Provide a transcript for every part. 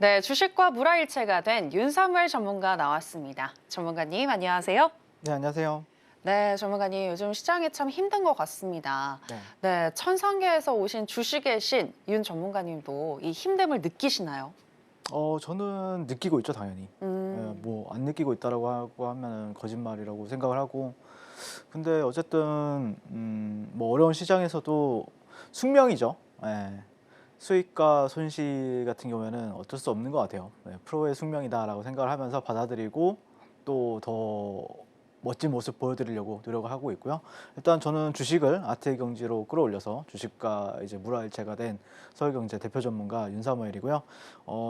네, 주식과 물화일체가 된 윤사무엘 전문가 나왔습니다. 전문가님, 안녕하세요. 네, 안녕하세요. 네, 전문가님, 요즘 시장이 참 힘든 것 같습니다. 네. 네, 천상계에서 오신 주식의 신 윤 전문가님도 이 힘듦을 느끼시나요? 저는 느끼고 있죠, 당연히. 음, 뭐 안 느끼고 있다라고 하고 하면은 거짓말이라고 생각을 하고. 근데 어쨌든 뭐 어려운 시장에서도 숙명이죠. 예. 수익과 손실 같은 경우에는 어쩔 수 없는 것 같아요. 프로의 숙명이다라고 생각을 하면서 받아들이고 또 더 멋진 모습 보여드리려고 노력을 하고 있고요. 일단 저는 주식을 아트경제로 끌어올려서 주식과 이제 물화일체가 된 서울경제 대표 전문가 윤사무엘이고요.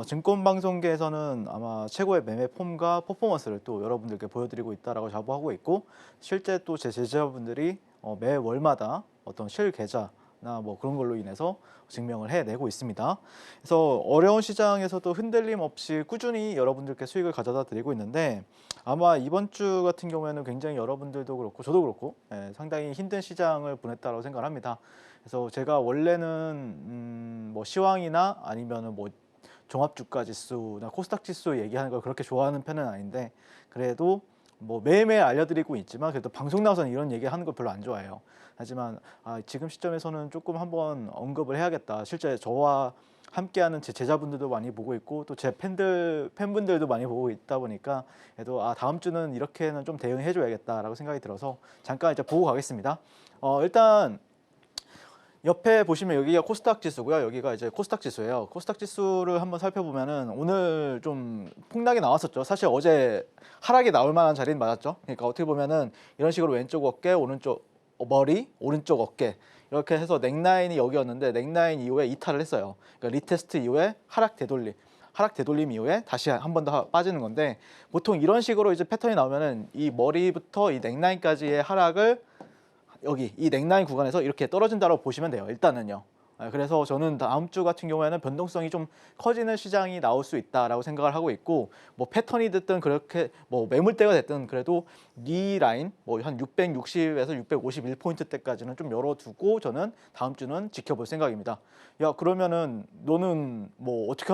증권방송계에서는 아마 최고의 매매 폼과 퍼포먼스를 또 여러분들께 보여드리고 있다라고 자부하고 있고, 실제 또 제 제자분들이 매 월마다 어떤 실계좌 나 뭐 그런 걸로 인해서 증명을 해내고 있습니다. 그래서 어려운 시장에서도 흔들림 없이 꾸준히 여러분들께 수익을 가져다 드리고 있는데, 아마 이번 주 같은 경우에는 굉장히 여러분들도 그렇고 저도 그렇고 상당히 힘든 시장을 보냈다고 생각을 합니다. 그래서 제가 원래는 뭐 시황이나 아니면은 뭐 종합주가 지수나 코스닥 지수 얘기하는 걸 그렇게 좋아하는 편은 아닌데, 그래도 뭐 매일매일 알려드리고 있지만 그래도 방송 나와서는 이런 얘기하는 걸 별로 안 좋아해요. 하지만 지금 시점에서는 조금 한번 언급을 해야겠다. 실제 저와 함께하는 제 제자분들도 많이 보고 있고 또 제 팬분들도 많이 보고 있다 보니까, 그래도 다음 주는 이렇게는 좀 대응해 줘야겠다라고 생각이 들어서 잠깐 이제 보고 가겠습니다. 일단 옆에 보시면 여기가 코스닥 지수고요. 여기가 이제 코스닥 지수예요. 코스닥 지수를 한번 살펴보면은 오늘 좀 폭락이 나왔었죠. 사실 어제 하락이 나올 만한 자리는 맞았죠. 그러니까 어떻게 보면은 이런 식으로 왼쪽 어깨, 오른쪽 머리, 오른쪽 어깨 이렇게 해서 넥라인이 여기였는데, 넥라인 이후에 이탈을 했어요. 그러니까 리테스트 이후에 하락 되돌림 이후에 다시 한 번 더 빠지는 건데, 보통 이런 식으로 이제 패턴이 나오면은 이 머리부터 이 넥라인까지의 하락을 여기 이 넥라인 구간에서 이렇게 떨어진다고 보시면 돼요, 일단은요. 그래서 저는 다음 주 같은 경우에는 변동성이 좀 커지는 시장이 나올 수 있다라고 생각을 하고 있고, 뭐 패턴이 됐든 그렇게 뭐 매물대가 됐든 그래도 이 라인 뭐 한 660에서 651포인트 때까지는 좀 열어두고 저는 다음 주는 지켜볼 생각입니다. 야, 그러면은 너는 뭐 어떻게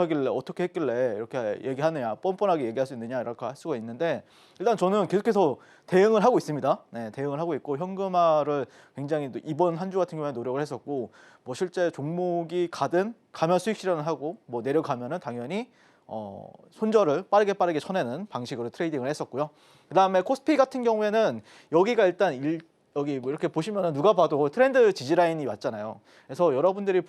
했길래 이렇게 얘기하느냐, 뻔뻔하게 얘기할 수 있느냐 이렇게 할 수가 있는데, 일단 저는 계속해서 대응을 하고 있습니다. 네, 대응을 하고 있고 현금화를 굉장히 또 이번 한 주 같은 경우에 노력을 했었고, 뭐 실제 종목이 가면 수익 실현을 하고 뭐 내려가면은 당연히 손절을 빠르게 쳐내는 방식으로 트레이딩을 했었고요. 그다음에 코스피 같은 경우에는 여기가 일단 여기 뭐 이렇게 보시면은 누가 봐도 트렌드 지지 라인이 왔잖아요. 그래서 여러분들이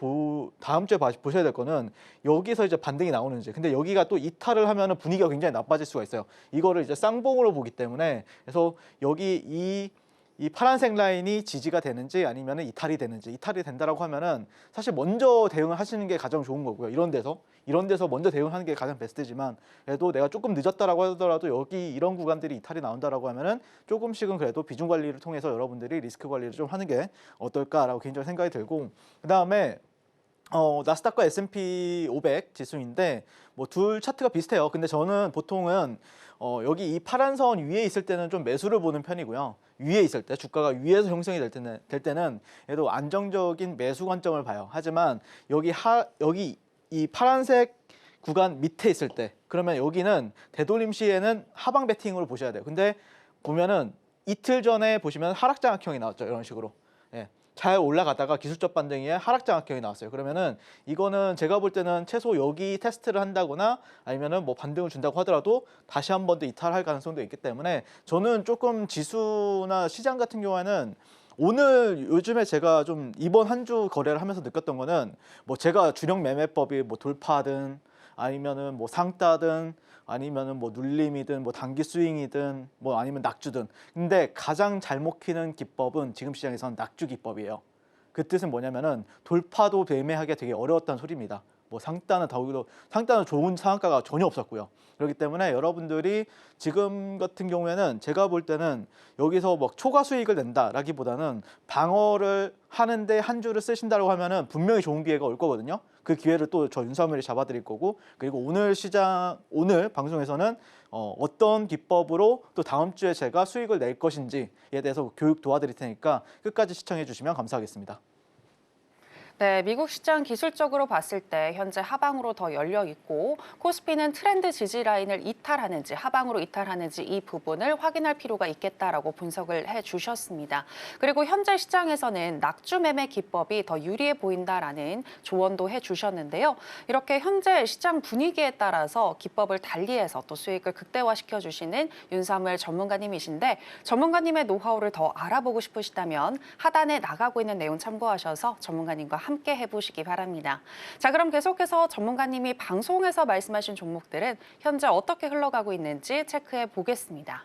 다음 주에 보셔야 될 거는 여기서 이제 반등이 나오는지. 근데 여기가 또 이탈을 하면은 분위기가 굉장히 나빠질 수가 있어요. 이거를 이제 쌍봉으로 보기 때문에. 그래서 여기 이 파란색 라인이 지지가 되는지 아니면 이탈이 되는지, 이탈이 된다라고 하면은 사실 먼저 대응을 하시는 게 가장 좋은 거고요. 이런 데서 먼저 대응하는 게 가장 베스트지만, 그래도 내가 조금 늦었다라고 하더라도 여기 이런 구간들이 이탈이 나온다라고 하면은 조금씩은 그래도 비중 관리를 통해서 여러분들이 리스크 관리를 좀 하는 게 어떨까라고 개인적으로 생각이 들고, 그다음에 나스닥과 S&P 500 지수인데 뭐 둘 차트가 비슷해요. 근데 저는 보통은 여기 이 파란 선 위에 있을 때는 좀 매수를 보는 편이고요. 위에 있을 때 주가가 위에서 형성이 될 때는 얘도 안정적인 매수 관점을 봐요. 하지만 여기 이 파란색 구간 밑에 있을 때, 그러면 여기는 되돌림 시에는 하방 베팅으로 보셔야 돼요. 근데 보면은 이틀 전에 보시면 하락장악형이 나왔죠. 이런 식으로. 예. 잘 올라가다가 기술적 반등에 하락장악형이 나왔어요. 그러면은 이거는 제가 볼 때는 최소 여기 테스트를 한다거나 아니면은 뭐 반등을 준다고 하더라도 다시 한 번 더 이탈할 가능성도 있기 때문에, 저는 조금 지수나 시장 같은 경우에는 오늘 요즘에 제가 좀 이번 한 주 거래를 하면서 느꼈던 거는, 뭐 제가 주력 매매법이 뭐 돌파든 아니면은 뭐 상따든 아니면은 뭐 눌림이든 뭐 단기 스윙이든 뭐 아니면 낙주든, 근데 가장 잘 먹히는 기법은 지금 시장에서는 낙주 기법이에요. 그 뜻은 뭐냐면은 돌파도 매매하기가 되게 어려웠다는 소리입니다. 뭐 상따는 좋은 상한가가 전혀 없었고요. 그렇기 때문에 여러분들이 지금 같은 경우에는 제가 볼 때는 여기서 뭐 초과 수익을 낸다라기보다는 방어를 하는데 한 주를 쓰신다고 하면은 분명히 좋은 기회가 올 거거든요. 그 기회를 또 저 윤사무엘이 잡아드릴 거고, 그리고 오늘 방송에서는 어떤 기법으로 또 다음 주에 제가 수익을 낼 것인지에 대해서 교육 도와드릴 테니까 끝까지 시청해 주시면 감사하겠습니다. 네, 미국 시장 기술적으로 봤을 때 현재 하방으로 더 열려 있고 코스피는 트렌드 지지 라인을 이탈하는지 하방으로 이탈하는지 이 부분을 확인할 필요가 있겠다라고 분석을 해주셨습니다. 그리고 현재 시장에서는 낙주 매매 기법이 더 유리해 보인다라는 조언도 해주셨는데요. 이렇게 현재 시장 분위기에 따라서 기법을 달리해서 또 수익을 극대화시켜 주시는 윤사무엘 전문가님이신데 전문가님의 노하우를 더 알아보고 싶으시다면 하단에 나가고 있는 내용 참고하셔서 전문가님과 함께 해보시기 바랍니다. 자, 그럼 계속해서 전문가님이 방송에서 말씀하신 종목들은 현재 어떻게 흘러가고 있는지 체크해 보겠습니다.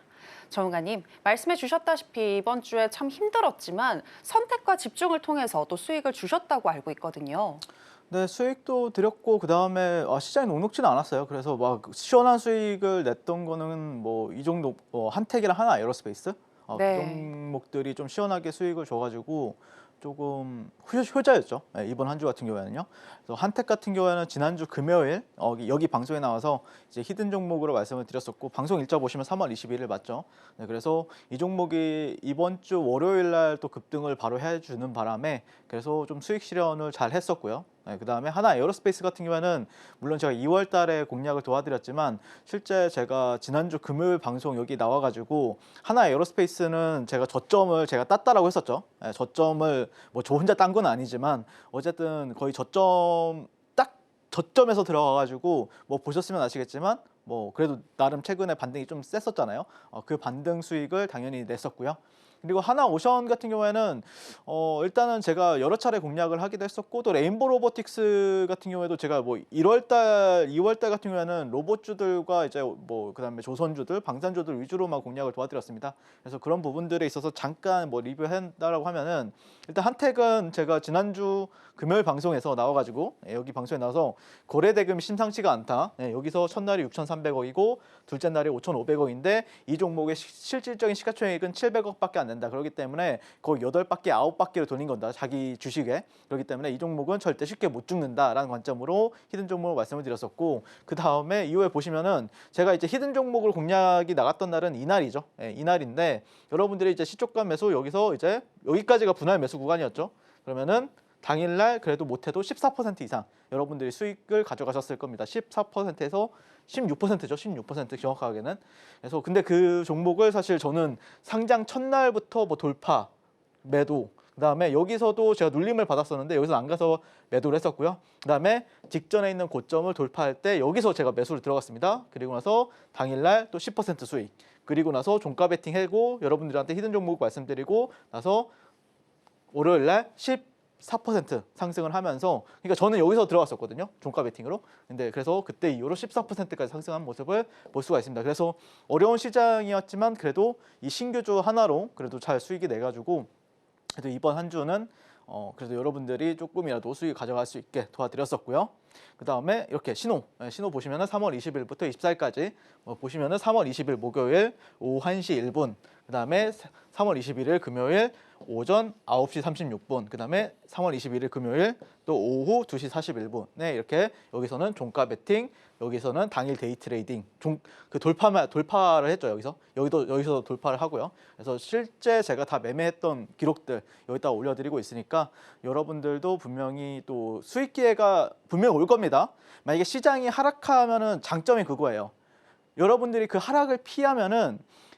전문가님, 말씀해 주셨다시피 이번 주에 참 힘들었지만 선택과 집중을 통해서 또 수익을 주셨다고 알고 있거든요. 네, 수익도 드렸고 그다음에 시장이 녹록지는 않았어요. 그래서 막 시원한 수익을 냈던 거는 뭐 이 정도 한택이랑 하나 에어로스페이스 그 네. 종목들이 좀 시원하게 수익을 줘가지고 조금 효자였죠. 네, 이번 한 주 같은 경우에는요. 그래서 한택 같은 경우에는 지난주 금요일 여기 방송에 나와서 이제 히든 종목으로 말씀을 드렸었고 방송 일자 보시면 3월 21일 맞죠. 네, 그래서 이 종목이 이번 주 월요일 날 또 급등을 바로 해주는 바람에 그래서 좀 수익 실현을 잘 했었고요. 네, 그다음에 하나 에어로스페이스 같은 경우에는 물론 제가 2월 달에 공략을 도와드렸지만 실제 제가 지난주 금요일 방송 여기 나와가지고 하나 에어로스페이스는 제가 저점을 제가 땄다라고 했었죠. 네, 저점을 뭐 저 혼자 딴 건 아니지만 어쨌든 거의 저점 딱 저점에서 들어가가지고 뭐 보셨으면 아시겠지만 뭐 그래도 나름 최근에 반등이 좀 셌었잖아요. 그 반등 수익을 당연히 냈었고요. 그리고 하나오션 같은 경우에는 일단은 제가 여러 차례 공략을 하기도 했었고 또 레인보우 로보틱스 같은 경우에도 제가 뭐 1월달, 2월달 같은 경우에는 로봇주들과 이제 뭐 그다음에 조선주들, 방산주들 위주로만 공략을 도와드렸습니다. 그래서 그런 부분들에 있어서 잠깐 뭐 리뷰한다라고 하면은 일단 한택은 제가 지난주 금요일 방송에서 나와가지고 여기 방송에 나와서 거래 대금이 심상치가 않다. 여기서 첫날이 6,300억이고 둘째 날이 5,500억인데 이 종목의 실질적인 시가총액은 700억밖에 안 된다. 그렇기 때문에 거의 8바퀴, 9바퀴를 돌린 건다. 자기 주식에. 그렇기 때문에 이 종목은 절대 쉽게 못 죽는다라는 관점으로 히든 종목을 말씀을 드렸었고 그 다음에 이후에 보시면은 제가 이제 히든 종목을 공략이 나갔던 날은 이날이죠. 이날인데 여러분들이 이제 시초가 매수 여기서 이제 여기까지가 분할 매수 구간이었죠. 그러면은 당일날 그래도 못해도 14% 이상 여러분들이 수익을 가져가셨을 겁니다. 14%에서 16%죠. 16% 정확하게는. 그래서 근데 그 종목을 사실 저는 상장 첫날부터 뭐 돌파, 매도, 그다음에 여기서도 제가 눌림을 받았었는데 여기서 안 가서 매도를 했었고요. 그다음에 직전에 있는 고점을 돌파할 때 여기서 제가 매수를 들어갔습니다. 그리고 나서 당일날 또 10% 수익. 그리고 나서 종가 베팅 해고 여러분들한테 히든 종목 말씀드리고 나서 월요일날 14% 상승을 하면서 그러니까 저는 여기서 들어갔었거든요. 종가 베팅으로. 근데 그래서 그때 이후로 14%까지 상승한 모습을 볼 수가 있습니다. 그래서 어려운 시장이었지만 그래도 이 신규주 하나로 그래도 잘 수익이 내가지고 그래도 이번 한 주는 그래도 여러분들이 조금이라도 수익 가져갈 수 있게 도와드렸었고요. 그 다음에 이렇게 신호 보시면은 3월 20일부터 24일까지 보시면은 3월 20일 목요일 오후 1시 1분, 그 다음에 3월 21일 금요일 오전 9시 36분, 그 다음에 3월 21일 금요일 또 오후 2시 41분. 네, 이렇게 여기서는 종가 베팅, 여기서는 당일 데이 트레이딩, 그 돌파를 했죠. 여기서 돌파를 하고요. 그래서 실제 제가 다 매매했던 기록들 여기다 올려드리고 있으니까 여러분들도 분명히 또 수익 기회가 분명히 올 겁니다. 만약에 시장이 하락하면은 장점이 그거예요. 여러분들이 그 하락을 피하면은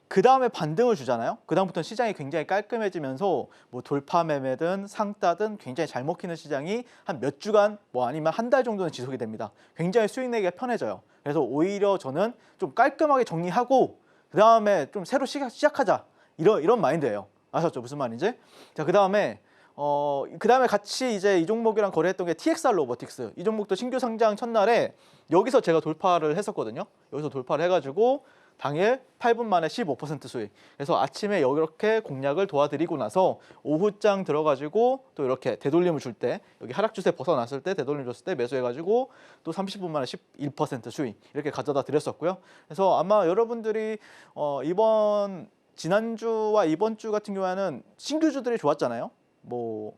그 다음에 반등을 주잖아요. 그 다음부터는 시장이 굉장히 깔끔해지면서 뭐 돌파 매매든 상따든 굉장히 잘 먹히는 시장이 한 몇 주간 뭐 아니면 한 달 정도는 지속이 됩니다. 굉장히 수익 내기가 편해져요. 그래서 오히려 저는 좀 깔끔하게 정리하고 그 다음에 좀 새로 시작하자 이런 마인드예요. 아셨죠? 무슨 말인지? 자, 그 다음에 같이 이제 이 종목이랑 거래했던 게 TXR 로보틱스. 이 종목도 신규 상장 첫날에 여기서 제가 돌파를 했었거든요. 여기서 돌파를 해가지고 당일 8분 만에 15% 수익. 그래서 아침에 이렇게 공략을 도와드리고 나서 오후장 들어가지고 또 이렇게 되돌림을 줄 때 여기 하락 추세 벗어났을 때 되돌림 줬을 때 매수해가지고 또 30분 만에 11% 수익 이렇게 가져다 드렸었고요. 그래서 아마 여러분들이 지난주와 이번 주 같은 경우에는 신규주들이 좋았잖아요. 뭐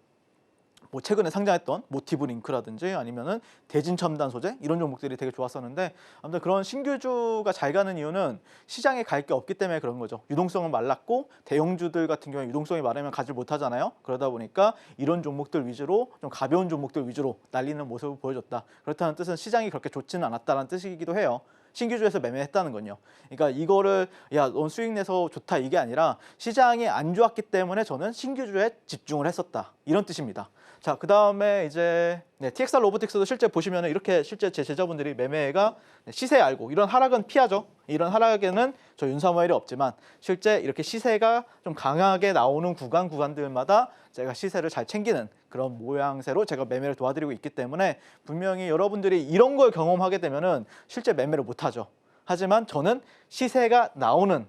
뭐 최근에 상장했던 모티브 링크라든지 아니면은 대진 첨단 소재 이런 종목들이 되게 좋았었는데 아무튼 그런 신규주가 잘 가는 이유는 시장에 갈 게 없기 때문에 그런 거죠. 유동성은 말랐고 대형주들 같은 경우에 유동성이 마르면 가지 못하잖아요. 그러다 보니까 이런 종목들 위주로 좀 가벼운 종목들 위주로 날리는 모습을 보여줬다. 그렇다는 뜻은 시장이 그렇게 좋지는 않았다는 뜻이기도 해요. 신규주에서 매매했다는 건요. 그러니까 이거를 야, 넌 수익 내서 좋다 이게 아니라 시장이 안 좋았기 때문에 저는 신규주에 집중을 했었다. 이런 뜻입니다. 자, 그다음에 이제 TXR 로보틱스도 실제 보시면 이렇게 실제 제 제자분들이 매매가 시세 알고 이런 하락은 피하죠. 이런 하락에는 저 윤사모엘이 없지만 실제 이렇게 시세가 좀 강하게 나오는 구간들마다 제가 시세를 잘 챙기는 그런 모양새로 제가 매매를 도와드리고 있기 때문에 분명히 여러분들이 이런 걸 경험하게 되면은 실제 매매를 못 하죠. 하지만 저는 시세가 나오는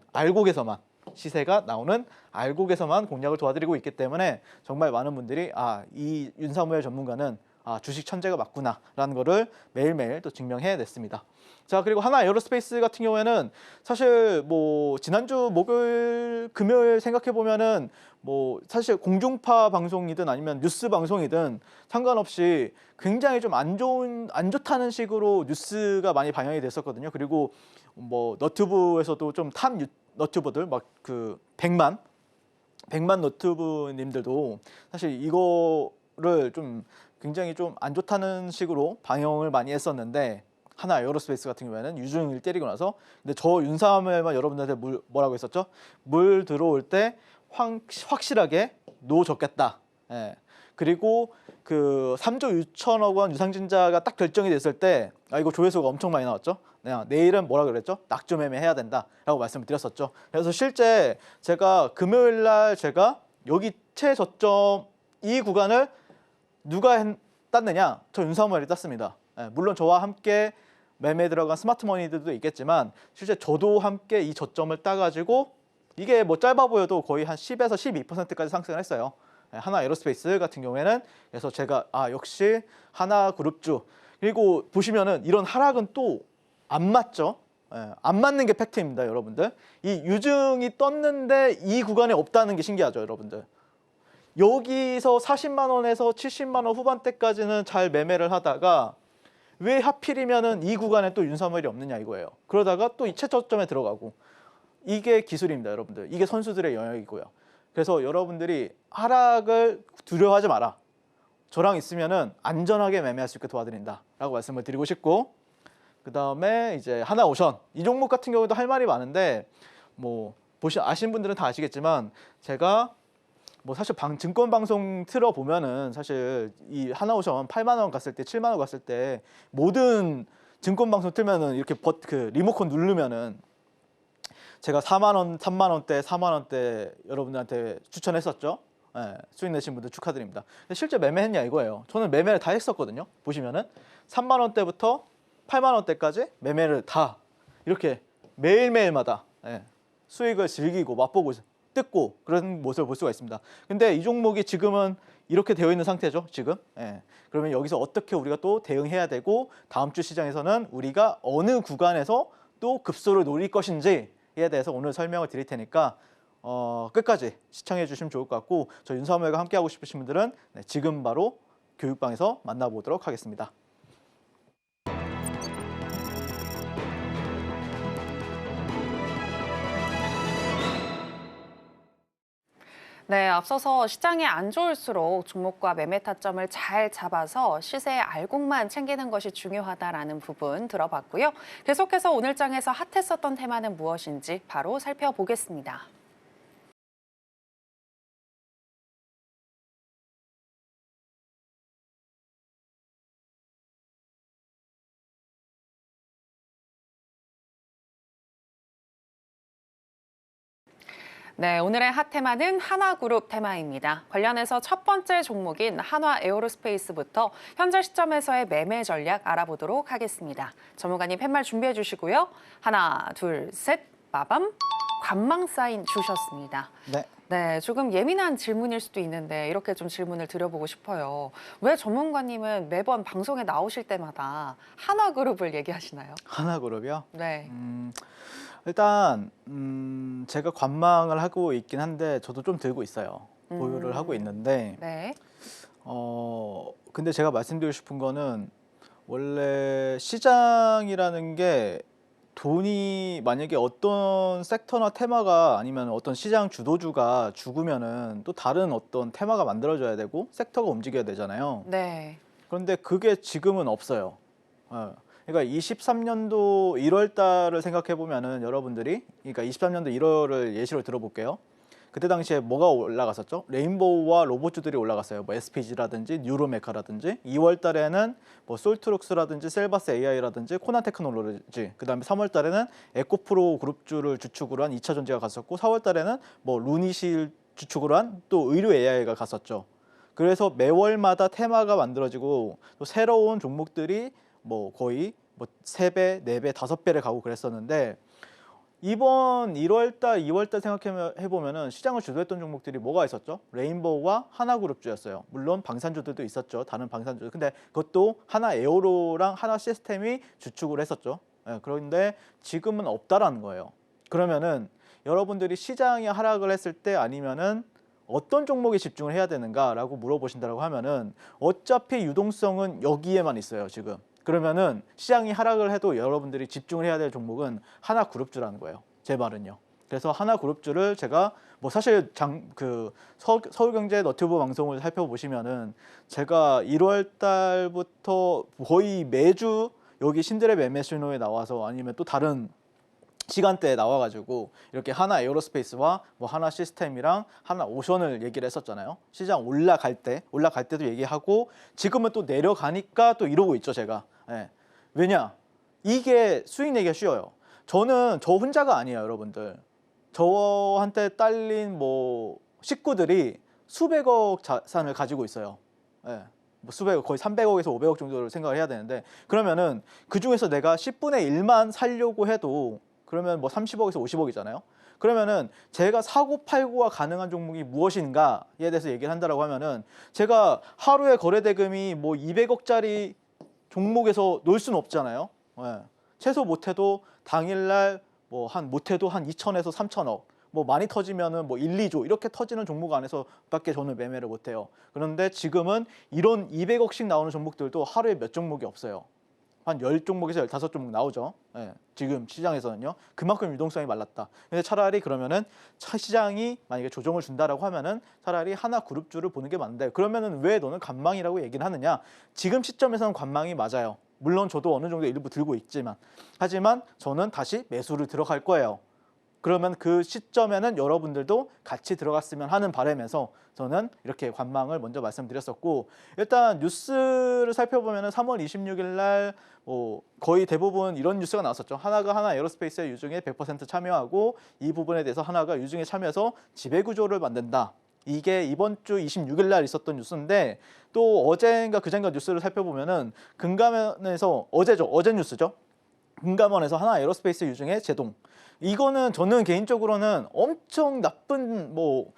알곡에서만 공략을 도와드리고 있기 때문에 정말 많은 분들이 이 윤사무엘 전문가는 주식 천재가 맞구나라는 거를 매일매일 또 증명해냈습니다. 자, 그리고 하나 에어로스페이스 같은 경우에는 사실 뭐 지난주 목요일, 금요일 생각해 보면은 뭐 사실 공중파 방송이든 아니면 뉴스 방송이든 상관없이 굉장히 좀 안 좋다는 식으로 뉴스가 많이 방영이 됐었거든요. 그리고 뭐 너튜브에서도 좀 탑 너튜버들 막 그 100만 너튜브님들도 사실 이거를 좀 굉장히 좀 안 좋다는 식으로 방영을 많이 했었는데 하나 에어로스페이스 같은 경우에는 유중일 때리고 나서 근데 저 윤사무엘만 여러분들한테 뭐라고 했었죠? 물 들어올 때 확실하게 노 적겠다. 예. 그리고 그 3조 6천억 원 유상증자가 딱 결정이 됐을 때 이거 조회수가 엄청 많이 나왔죠. 내일은 뭐라 그랬죠? 낙조 매매 해야 된다라고 말씀을 드렸었죠. 그래서 실제 제가 금요일 날 제가 여기 최저점 이 구간을 누가 땄느냐? 저 윤사무엘이 땄습니다. 예, 물론 저와 함께 매매 들어간 스마트머니들도 있겠지만 실제 저도 함께 이 저점을 따가지고 이게 뭐 짧아 보여도 거의 한 10에서 12%까지 상승을 했어요. 하나 에어로스페이스 같은 경우에는 그래서 제가 역시 하나 그룹주 그리고 보시면은 이런 하락은 또 안 맞죠. 안 맞는 게 팩트입니다, 여러분들. 이 유증이 떴는데 이 구간에 없다는 게 신기하죠, 여러분들. 여기서 40만 원에서 70만 원 후반대까지는 잘 매매를 하다가 왜 하필이면은 이 구간에 또 윤사무엘이 없느냐 이거예요. 그러다가 또 이 최저점에 들어가고 이게 기술입니다, 여러분들. 이게 선수들의 영역이고요. 그래서 여러분들이 하락을 두려워하지 마라. 저랑 있으면은 안전하게 매매할 수 있게 도와드린다라고 말씀을 드리고 싶고, 그 다음에 이제 하나오션 이 종목 같은 경우도 할 말이 많은데 뭐 아시는 분들은 다 아시겠지만 제가 뭐 사실 증권 방송 틀어 보면은 사실 이 하나오션 8만 원 갔을 때 7만 원 갔을 때 모든 증권 방송 틀면은 이렇게 그 리모컨 누르면은 제가 4만 원, 3만 원대, 4만 원대 여러분들한테 추천했었죠. 예, 수익 내신 분들 축하드립니다. 근데 실제 매매했냐 이거예요. 저는 매매를 다 했었거든요. 보시면은 3만 원대부터 8만 원대까지 매매를 다 이렇게 매일매일마다 수익을 즐기고 맛보고 뜯고 그런 모습을 볼 수가 있습니다. 근데 이 종목이 지금은 이렇게 되어 있는 상태죠, 지금. 그러면 여기서 어떻게 우리가 또 대응해야 되고 다음 주 시장에서는 우리가 어느 구간에서 또 급소를 노릴 것인지에 대해서 오늘 설명을 드릴 테니까 끝까지 시청해 주시면 좋을 것 같고 저 윤사무엘과 함께 하고 싶으신 분들은 지금 바로 교육방에서 만나보도록 하겠습니다. 네, 앞서서 시장이 안 좋을수록 종목과 매매 타점을 잘 잡아서 시세의 알곡만 챙기는 것이 중요하다라는 부분 들어봤고요. 계속해서 오늘 장에서 핫했었던 테마는 무엇인지 바로 살펴보겠습니다. 네, 오늘의 핫 테마는 하나그룹 테마입니다. 관련해서 첫 번째 종목인 한화 에어로스페이스부터 현재 시점에서의 매매 전략 알아보도록 하겠습니다. 전문가님 팻말 준비해 주시고요. 하나, 둘, 셋, 빠밤. 관망 사인 주셨습니다. 네, 조금 예민한 질문일 수도 있는데 이렇게 좀 질문을 드려보고 싶어요. 왜 전문가님은 매번 방송에 나오실 때마다 하나그룹을 얘기하시나요? 하나그룹이요? 네. 일단 제가 관망을 하고 있긴 한데 저도 좀 들고 있어요. 보유를 하고 있는데 네. 근데 제가 말씀드리고 싶은 거는 원래 시장이라는 게 돈이 만약에 어떤 섹터나 테마가 아니면 어떤 시장 주도주가 죽으면은 또 다른 어떤 테마가 만들어져야 되고 섹터가 움직여야 되잖아요. 네. 그런데 그게 지금은 없어요. 그러니까 23년도 1월 달을 생각해 보면은 여러분들이 그러니까 23년도 1월을 예시로 들어볼게요. 그때 당시에 뭐가 올라갔었죠? 레인보우와 로봇주들이 올라갔어요. 뭐 SPG라든지 뉴로메카라든지 2월 달에는 뭐 솔트룩스라든지 셀바스 AI라든지 코난 테크놀로지 그다음에 3월 달에는 에코프로 그룹주를 주축으로 한 2차 전지가 갔었고 4월 달에는 뭐 루니실 주축으로 한 또 의료 AI가 갔었죠. 그래서 매월마다 테마가 만들어지고 또 새로운 종목들이 뭐 거의 뭐 3배, 4배, 5배를 가고 그랬었는데 이번 1월달, 2월달 생각해 보면은 시장을 주도했던 종목들이 뭐가 있었죠? 레인보우와 하나그룹주였어요. 물론 방산주들도 있었죠. 다른 방산주. 근데 그것도 하나 에어로랑 하나 시스템이 주축을 했었죠. 그런데 지금은 없다라는 거예요. 그러면은 여러분들이 시장이 하락을 했을 때 아니면은 어떤 종목에 집중을 해야 되는가라고 물어보신다고 하면은 어차피 유동성은 여기에만 있어요, 지금. 그러면은 시장이 하락을 해도 여러분들이 집중을 해야 될 종목은 하나그룹주라는 거예요. 제 말은요. 그래서 하나그룹주를 제가 뭐 사실 서울경제 너튜브 방송을 살펴보시면은 제가 1월 달부터 거의 매주 여기 신들의 매매 신호에 나와서 아니면 또 다른 시간대에 나와가지고 이렇게 하나 에어로스페이스와 뭐 하나 시스템이랑 하나 오션을 얘기를 했었잖아요. 시장 올라갈 때도 얘기하고 지금은 또 내려가니까 또 이러고 있죠, 제가. 왜냐? 이게 수익 내기가 쉬워요. 저는 저 혼자가 아니에요, 여러분들. 저한테 딸린 뭐 식구들이 수백억 자산을 가지고 있어요. 뭐 수백억, 거의 300억에서 500억 정도를 생각을 해야 되는데 그러면은 그 중에서 내가 10분의 1만 살려고 해도 그러면 뭐 30억에서 50억이잖아요. 그러면은 제가 사고 팔고가 가능한 종목이 무엇인가에 대해서 얘기를 한다라고 하면은 제가 하루에 거래 대금이 뭐 200억짜리 종목에서 놀 수는 없잖아요. 최소 못해도 당일날 뭐 못해도 한 2천에서 3천억. 뭐 많이 터지면은 뭐 1, 2조 이렇게 터지는 종목 안에서밖에 저는 매매를 못해요. 그런데 지금은 이런 200억씩 나오는 종목들도 하루에 몇 종목이 없어요. 한 10종목에서 15종목 나오죠. 지금 시장에서는요. 그만큼 유동성이 말랐다. 근데 차라리 그러면은 시장이 만약에 조정을 준다라고 하면은 차라리 하나 그룹주를 보는 게 맞는데 그러면은 왜 너는 관망이라고 얘기를 하느냐? 지금 시점에서는 관망이 맞아요. 물론 저도 어느 정도 일부 들고 있지만 하지만 저는 다시 매수를 들어갈 거예요. 그러면 그 시점에는 여러분들도 같이 들어갔으면 하는 바람에서 저는 이렇게 관망을 먼저 말씀드렸었고 일단 뉴스를 살펴보면 3월 26일 날 거의 대부분 이런 뉴스가 나왔었죠. 하나가 하나 에어로스페이스의 유증에 100% 참여하고 이 부분에 대해서 하나가 유증에 참여해서 지배구조를 만든다. 이게 이번 주 26일 날 있었던 뉴스인데 또 어젠가 그젠가 뉴스를 살펴보면은 금감원에서 어제 뉴스죠. 금감원에서 하나 에어로스페이스 유증의 제동. 이거는 저는 개인적으로는 엄청 나쁜 뭐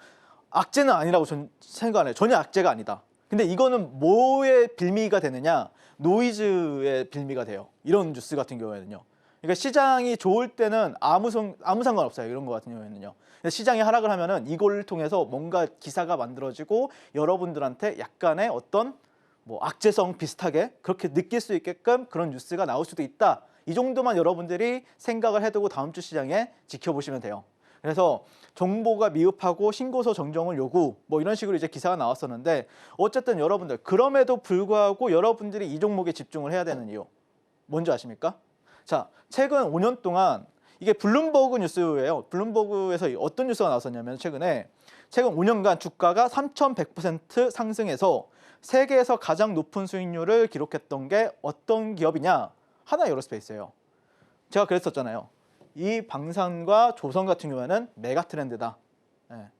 악재는 아니라고 전 생각해요. 전혀 악재가 아니다. 근데 이거는 뭐의 빌미가 되느냐? 노이즈의 빌미가 돼요. 이런 뉴스 같은 경우에는요. 그러니까 시장이 좋을 때는 아무 상관없어요. 이런 거 같은 경우에는요. 시장이 하락을 하면은 이걸 통해서 뭔가 기사가 만들어지고 여러분들한테 약간의 어떤 뭐 악재성 비슷하게 그렇게 느낄 수 있게끔 그런 뉴스가 나올 수도 있다. 이 정도만 여러분들이 생각을 해두고 다음 주 시장에 지켜보시면 돼요. 그래서 정보가 미흡하고 신고서 정정을 요구 뭐 이런 식으로 이제 기사가 나왔었는데 어쨌든 여러분들 그럼에도 불구하고 여러분들이 이 종목에 집중을 해야 되는 이유 뭔지 아십니까? 자, 최근 5년 동안 이게 블룸버그 뉴스예요. 블룸버그에서 어떤 뉴스가 나왔었냐면 최근 5년간 주가가 3,100% 상승해서 세계에서 가장 높은 수익률을 기록했던 게 어떤 기업이냐? 하나 에어로스페이스예요. 제가 그랬었잖아요. 이 방산과 조선 같은 경우에는 메가 트렌드다.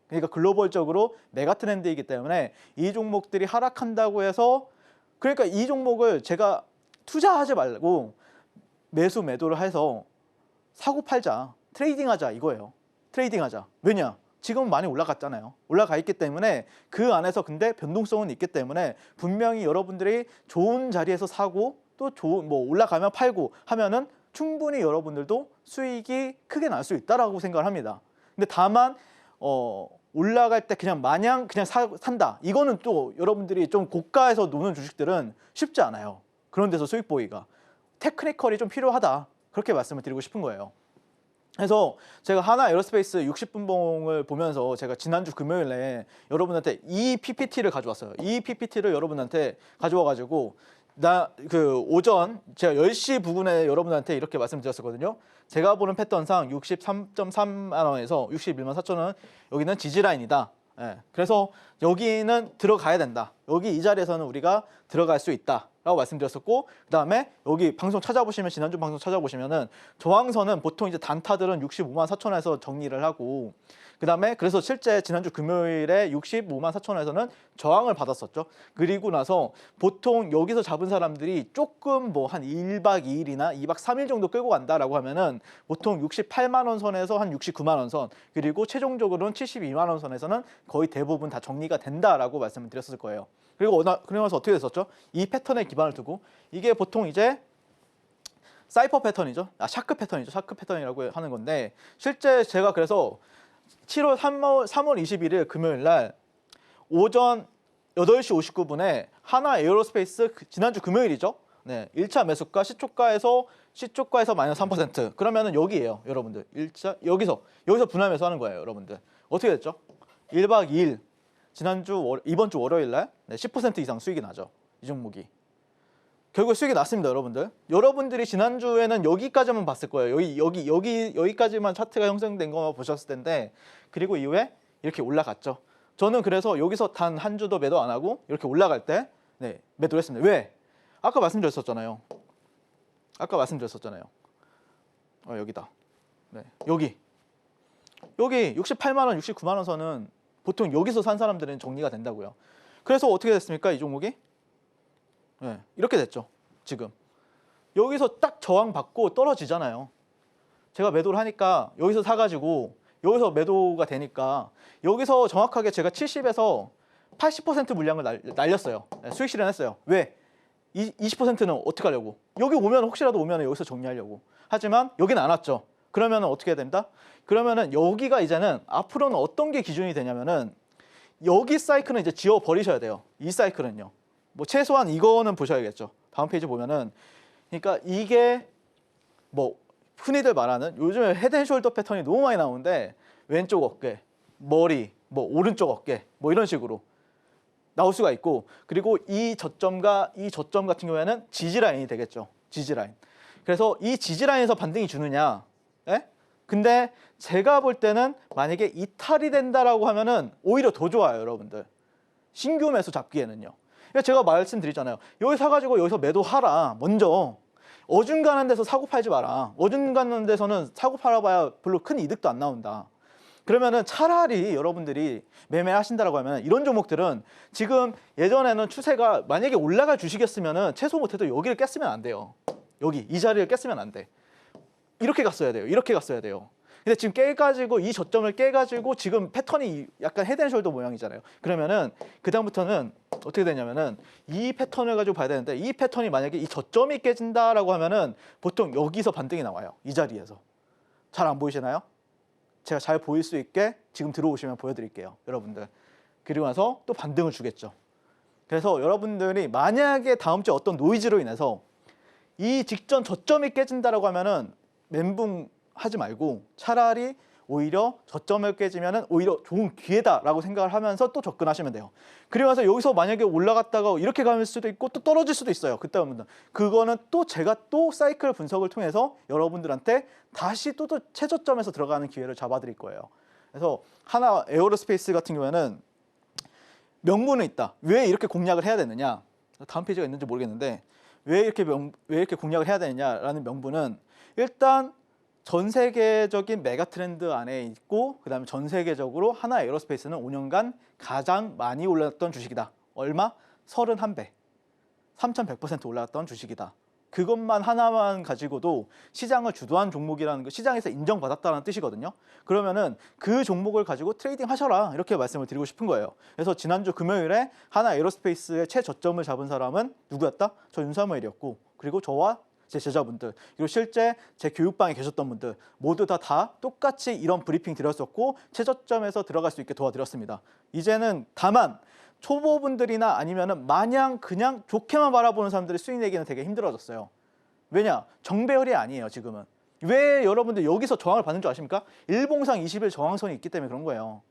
그러니까 글로벌적으로 메가 트렌드이기 때문에 이 종목들이 하락한다고 해서 그러니까 이 종목을 제가 투자하지 말고 매도를 해서 사고 팔자, 트레이딩하자 이거예요. 트레이딩하자. 왜냐? 지금은 많이 올라갔잖아요. 올라가 있기 때문에 그 안에서 근데 변동성은 있기 때문에 분명히 여러분들이 좋은 자리에서 사고 또 좋은 뭐 올라가면 팔고 하면은 충분히 여러분들도 수익이 크게 날 수 있다라고 생각을 합니다. 근데 다만 올라갈 때 그냥 마냥 그냥 산다. 이거는 또 여러분들이 좀 고가에서 노는 주식들은 쉽지 않아요. 그런 데서 수익 보기가. 테크니컬이 좀 필요하다. 그렇게 말씀을 드리고 싶은 거예요. 그래서 제가 하나 에어로스페이스 60분봉을 보면서 제가 지난주 금요일에 여러분한테 이 PPT를 가져왔어요. 이 PPT를 여러분한테 가져와가지고 오전 제가 10시 부근에 여러분한테 이렇게 말씀드렸었거든요. 제가 보는 패턴상 63.3만 원에서 61만 4천 원, 여기는 지지라인이다. 예, 그래서 여기는 들어가야 된다. 여기 이 자리에서는 우리가 들어갈 수 있다 라고 말씀드렸었고, 그 다음에 여기 방송 찾아보시면, 지난주 방송 찾아보시면은 저항선은 보통 이제 단타들은 65만 4천 원에서 정리를 하고, 그 다음에 그래서 실제 지난주 금요일에 65만 4천 원에서는 저항을 받았었죠. 그리고 나서 보통 여기서 잡은 사람들이 조금 뭐 한 1박 2일이나 2박 3일 정도 끌고 간다라고 하면은 보통 68만 원 선에서 한 69만 원 선, 그리고 최종적으로는 72만 원 선에서는 거의 대부분 다 정리가 된다라고 말씀을 드렸을 거예요. 그리고 그러면서 어떻게 됐었죠? 이 패턴에 기반을 두고, 이게 보통 이제 사이퍼 패턴이죠. 샤크 패턴이죠. 샤크 패턴이라고 하는 건데, 실제 제가 그래서 3월 21일 금요일 날 오전 8시 59분에 하나 에어로스페이스, 지난주 금요일이죠. 네, 1차 매수가 시초가에서 마이너스 3%. 그러면은 여기에요, 여러분들. 여기서 분할 매수하는 거예요, 여러분들. 어떻게 됐죠? 1박 2일 이번 주 월요일 날 10% 이상 수익이 나죠. 이 종목이. 결국 수익이 났습니다, 여러분들. 여러분들이 지난주에는 여기까지만 봤을 거예요. 여기까지만 차트가 형성된 것만 보셨을 텐데, 그리고 이후에 이렇게 올라갔죠. 저는 그래서 여기서 단 한 주도 매도 안 하고 이렇게 올라갈 때 매도를 했습니다. 왜? 아까 말씀드렸었잖아요. 여기다. 네, 여기 68만 원, 69만 원 선은 보통 여기서 산 사람들은 정리가 된다고요. 그래서 어떻게 됐습니까, 이 종목이? 네, 이렇게 됐죠. 지금 여기서 딱 저항받고 떨어지잖아요. 제가 매도를 하니까 여기서 사가지고 여기서 매도가 되니까 여기서 정확하게 제가 70에서 80% 물량을 날렸어요. 네, 수익 실현했어요. 왜? 20%는 어떻게 하려고? 여기 오면, 혹시라도 오면 여기서 정리하려고. 하지만 여기는 안 왔죠. 그러면 어떻게 해야 됩니다? 그러면은 여기가 이제는 앞으로는 어떤 게 기준이 되냐면은, 여기 사이클은 이제 지워 버리셔야 돼요. 이 사이클은요. 뭐 최소한 이거는 보셔야겠죠. 다음 페이지 보면은, 그러니까 이게 뭐 흔히들 말하는, 요즘에 헤드앤숄더 패턴이 너무 많이 나오는데, 왼쪽 어깨, 머리, 뭐 오른쪽 어깨, 뭐 이런 식으로 나올 수가 있고, 그리고 이 저점과 이 저점 같은 경우에는 지지라인이 되겠죠. 지지라인. 그래서 이 지지라인에서 반등이 주느냐? 예? 근데 제가 볼 때는 만약에 이탈이 된다라고 하면은 오히려 더 좋아요, 여러분들. 신규 매수 잡기에는요. 제가 말씀드리잖아요. 여기 사가지고 여기서 매도하라. 먼저 어중간한 데서 사고 팔지 마라. 어중간한 데서는 사고 팔아봐야 별로 큰 이득도 안 나온다. 그러면은 차라리 여러분들이 매매하신다라고 하면, 이런 종목들은 지금 예전에는 추세가 만약에 올라갈 주식이었으면은 최소 못해도 여기를 깼으면 안 돼요. 여기 이 자리를 깼으면 안 돼. 이렇게 갔어야 돼요. 이렇게 갔어야 돼요. 근데 지금 깨가지고 이 저점을 깨가지고 지금 패턴이 약간 헤드앤숄더 모양이잖아요. 그러면은 그 다음부터는 어떻게 되냐면은 이 패턴을 가지고 봐야 되는데, 이 패턴이 만약에 이 저점이 깨진다라고 하면은 보통 여기서 반등이 나와요. 이 자리에서. 잘 안 보이시나요? 제가 잘 보일 수 있게 지금 들어오시면 보여드릴게요, 여러분들. 그리고 나서 또 반등을 주겠죠. 그래서 여러분들이 만약에 다음 주에 어떤 노이즈로 인해서 이 직전 저점이 깨진다라고 하면은 멘붕 하지 말고, 차라리 오히려 저점을 깨지면은 오히려 좋은 기회다라고 생각을 하면서 또 접근하시면 돼요. 그리고 나서 여기서 만약에 올라갔다가 이렇게 갈 수도 있고 또 떨어질 수도 있어요. 그때는 그거는 또 제가 또 사이클 분석을 통해서 여러분들한테 다시 또 최저점에서 들어가는 기회를 잡아드릴 거예요. 그래서 하나 에어로스페이스 같은 경우에는 명분은 있다. 왜 이렇게 공략을 해야 되느냐? 다음 페이지가 있는지 모르겠는데, 왜 이렇게 공략을 해야 되느냐라는 명분은, 일단 전 세계적인 메가 트렌드 안에 있고, 그 다음에 전 세계적으로 하나 에어로스페이스는 5년간 가장 많이 올랐던 주식이다. 얼마? 31배. 3,100% 올랐던 주식이다. 그것만 하나만 가지고도 시장을 주도한 종목이라는 거, 시장에서 인정받았다는 뜻이거든요. 그러면은 그 종목을 가지고 트레이딩 하셔라, 이렇게 말씀을 드리고 싶은 거예요. 그래서 지난주 금요일에 하나 에어로스페이스의 최저점을 잡은 사람은 누구였다? 저 윤사무엘이었고, 그리고 저와 제 제자분들, 그리고 실제 제 교육방에 계셨던 분들 모두 다 똑같이 이런 브리핑 드렸었고 최저점에서 들어갈 수 있게 도와드렸습니다. 이제는 다만 초보분들이나 아니면은 마냥 그냥 좋게만 바라보는 사람들이 수익 내기는 되게 힘들어졌어요. 왜냐? 정배열이 아니에요, 지금은. 왜 여러분들 여기서 저항을 받는 줄 아십니까? 일봉상 20일 저항선이 있기 때문에 그런 거예요.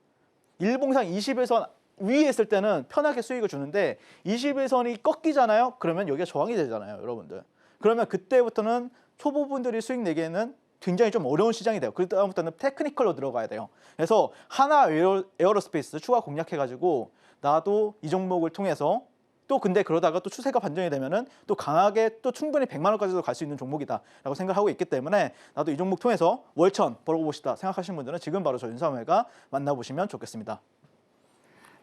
일봉상 20일선 위에 있을 때는 편하게 수익을 주는데 21선이 꺾이잖아요. 그러면 여기가 저항이 되잖아요, 여러분들. 그러면 그때부터는 초보분들이 수익 내기에는 굉장히 좀 어려운 시장이 돼요. 그 다음부터는 테크니컬로 들어가야 돼요. 그래서 하나 에어로스페이스 추가 공략해가지고 나도 이 종목을 통해서 또 근데 그러다가 또 추세가 반전이 되면은 또 강하게 또 충분히 100만 원까지도 갈 수 있는 종목이다라고 생각하고 있기 때문에 나도 이 종목 통해서 월천 벌어보고 싶다 생각하시는 분들은 지금 바로 저 윤삼회가 만나보시면 좋겠습니다.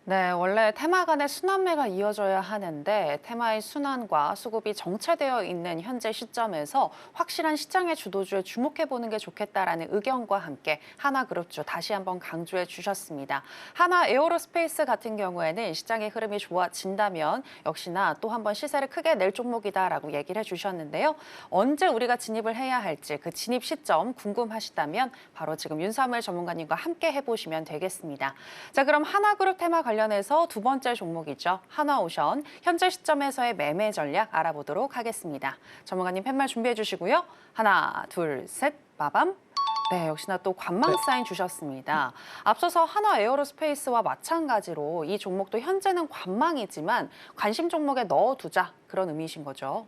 네, 원래 테마 간의 순환매가 이어져야 하는데 테마의 순환과 수급이 정체되어 있는 현재 시점에서 확실한 시장의 주도주에 주목해보는 게 좋겠다라는 의견과 함께 하나그룹주 다시 한번 강조해 주셨습니다. 하나 에어로스페이스 같은 경우에는 시장의 흐름이 좋아진다면 역시나 또 한번 시세를 크게 낼 종목이다라고 얘기를 해주셨는데요. 언제 우리가 진입을 해야 할지 그 진입 시점 궁금하시다면 바로 지금 윤사무엘 전문가님과 함께 해보시면 되겠습니다. 자, 그럼 하나그룹 테마 관련해서 두 번째 종목이죠. 하나오션 현재 시점에서의 매매 전략 알아보도록 하겠습니다. 전문가님 팻말 준비해 주시고요. 하나, 둘, 셋, 빠밤. 네, 역시나 또 관망 사인 주셨습니다. 앞서서 하나 에어로스페이스와 마찬가지로 이 종목도 현재는 관망이지만 관심 종목에 넣어두자 그런 의미이신 거죠.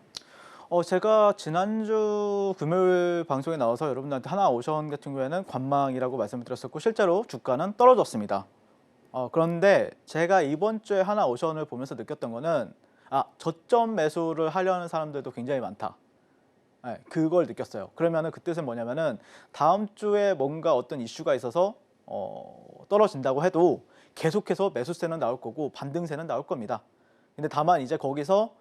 제가 지난주 금요일 방송에 나와서 여러분들한테 하나오션 같은 경우에는 관망이라고 말씀을 드렸었고 실제로 주가는 떨어졌습니다. 그런데 제가 이번 주에 하나오션을 보면서 느꼈던 거는 저점 매수를 하려는 사람들도 굉장히 많다. 네, 그걸 느꼈어요. 그러면은 그 뜻은 뭐냐면은 다음 주에 뭔가 어떤 이슈가 있어서 떨어진다고 해도 계속해서 매수세는 나올 거고 반등세는 나올 겁니다. 근데 다만 이제 거기서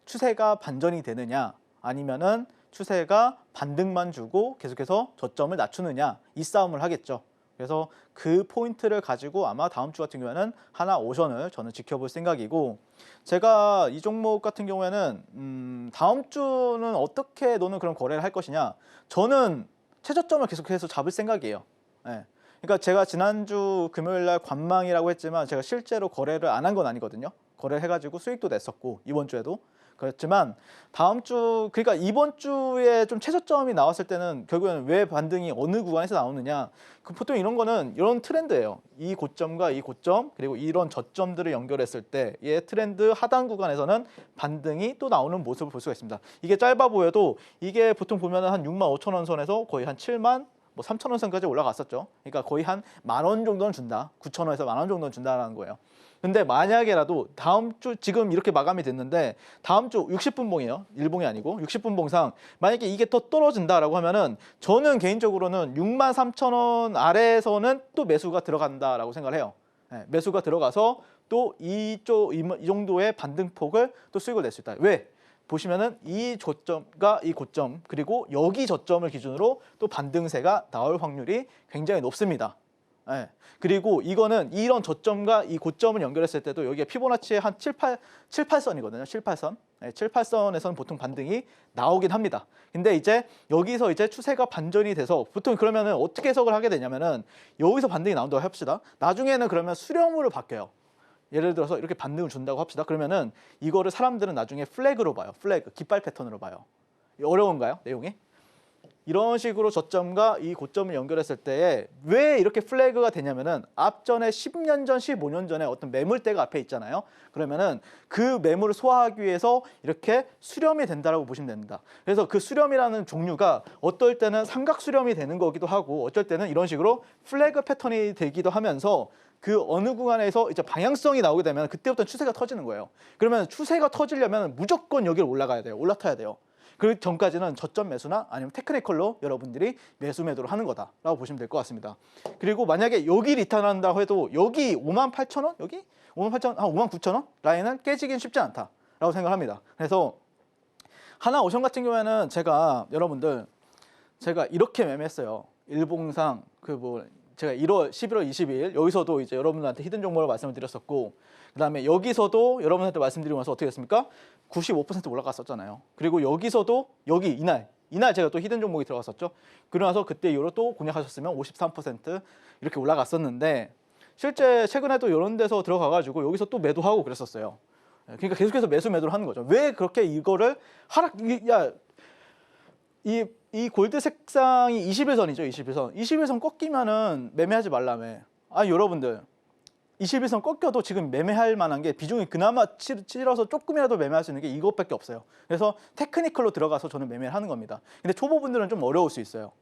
추세가 반전이 되느냐 아니면은 추세가 반등만 주고 계속해서 저점을 낮추느냐 이 싸움을 하겠죠. 그래서 그 포인트를 가지고 아마 다음 주 같은 경우에는 하나오션을 저는 지켜볼 생각이고 제가 이 종목 같은 경우에는 다음 주는 어떻게 너는 그런 거래를 할 것이냐 저는 최저점을 계속해서 잡을 생각이에요. 네. 그러니까 제가 지난주 금요일날 관망이라고 했지만 제가 실제로 거래를 안 한 건 아니거든요. 거래를 해가지고 수익도 냈었고 이번 주에도 그렇지만 다음 주 그러니까 이번 주에 좀 최저점이 나왔을 때는 결국에는 왜 반등이 어느 구간에서 나오느냐 보통 이런 거는 이런 트렌드예요. 이 고점과 이 고점 그리고 이런 저점들을 연결했을 때의 트렌드 하단 구간에서는 반등이 또 나오는 모습을 볼 수가 있습니다. 이게 짧아 보여도 이게 보통 보면은 한 65,000원 선에서 거의 한 7만 3,000원 선까지 올라갔었죠. 그러니까 거의 한 10,000원 정도는 준다. 9,000원에서 10,000원 정도는 준다라는 거예요. 근데 만약에라도 다음 주 지금 이렇게 마감이 됐는데 다음 주 60분봉이에요. 일봉이 아니고 60분봉상 만약에 이게 또 떨어진다라고 하면은 저는 개인적으로는 63,000원 아래에서는 또 매수가 들어간다라고 생각을 해요. 네, 매수가 들어가서 또 이 정도의 반등폭을 또 수익을 낼 수 있다. 왜? 보시면은 이 저점과 이 고점 그리고 여기 저점을 기준으로 또 반등세가 나올 확률이 굉장히 높습니다. 네. 그리고 이거는 이런 저점과 이 고점을 연결했을 때도 여기가 피보나치의 한 7, 8선이거든요. 7, 8선. 네, 7, 8선에서는 보통 반등이 나오긴 합니다. 근데 이제 여기서 이제 추세가 반전이 돼서 보통 그러면은 어떻게 해석을 하게 되냐면은 여기서 반등이 나온다고 합시다. 나중에는 그러면 수렴으로 바뀌어요. 예를 들어서 이렇게 반등을 준다고 합시다. 그러면은 이거를 사람들은 나중에 플래그로 봐요. 플래그, 깃발 패턴으로 봐요. 어려운가요? 내용이? 이런 식으로 저점과 이 고점을 연결했을 때에 왜 이렇게 플래그가 되냐면은 앞전에 10년 전, 15년 전에 어떤 매물대가 앞에 있잖아요. 그러면은 그 매물을 소화하기 위해서 이렇게 수렴이 된다라고 보시면 됩니다. 그래서 그 수렴이라는 종류가 어떨 때는 삼각 수렴이 되는 거기도 하고 어쩔 때는 이런 식으로 플래그 패턴이 되기도 하면서 그 어느 구간에서 이제 방향성이 나오게 되면 그때부터 추세가 터지는 거예요. 그러면 추세가 터지려면 무조건 여기를 올라가야 돼요. 올라타야 돼요. 그 전까지는 저점 매수나 아니면 테크니컬로 여러분들이 매수 매도를 하는 거다라고 보시면 될 것 같습니다. 그리고 만약에 여기 리턴한다고 해도 여기 58,000원? 여기? 58,000원? 한 59,000원? 라인을 깨지긴 쉽지 않다라고 생각합니다. 그래서 하나오션 같은 경우에는 제가 여러분들 제가 이렇게 매매했어요. 일봉상 제가 11월 22일 여기서도 이제 여러분들한테 히든 종목을 말씀을 드렸었고, 그다음에 여기서도 여러분한테 말씀드리고 나서 어떻게 됐습니까? 95% 올라갔었잖아요. 그리고 여기서도 이날 제가 또 히든 종목이 들어갔었죠. 그러고 나서 그때 이후로 또 공략하셨으면 53% 이렇게 올라갔었는데, 실제 최근에도 이런 데서 들어가가지고 여기서 또 매도하고 그랬었어요. 그러니까 계속해서 매도를 하는 거죠. 왜 그렇게 이거를 이 골드 색상이 21선이죠. 21선 꺾이면은 매매하지 말라며. 여러분들 21선 꺾여도 지금 매매할 만한 게 비중이 그나마 찔러서 조금이라도 매매할 수 있는 게 이것밖에 없어요. 그래서 테크니컬로 들어가서 저는 매매를 하는 겁니다. 근데 초보분들은 좀 어려울 수 있어요.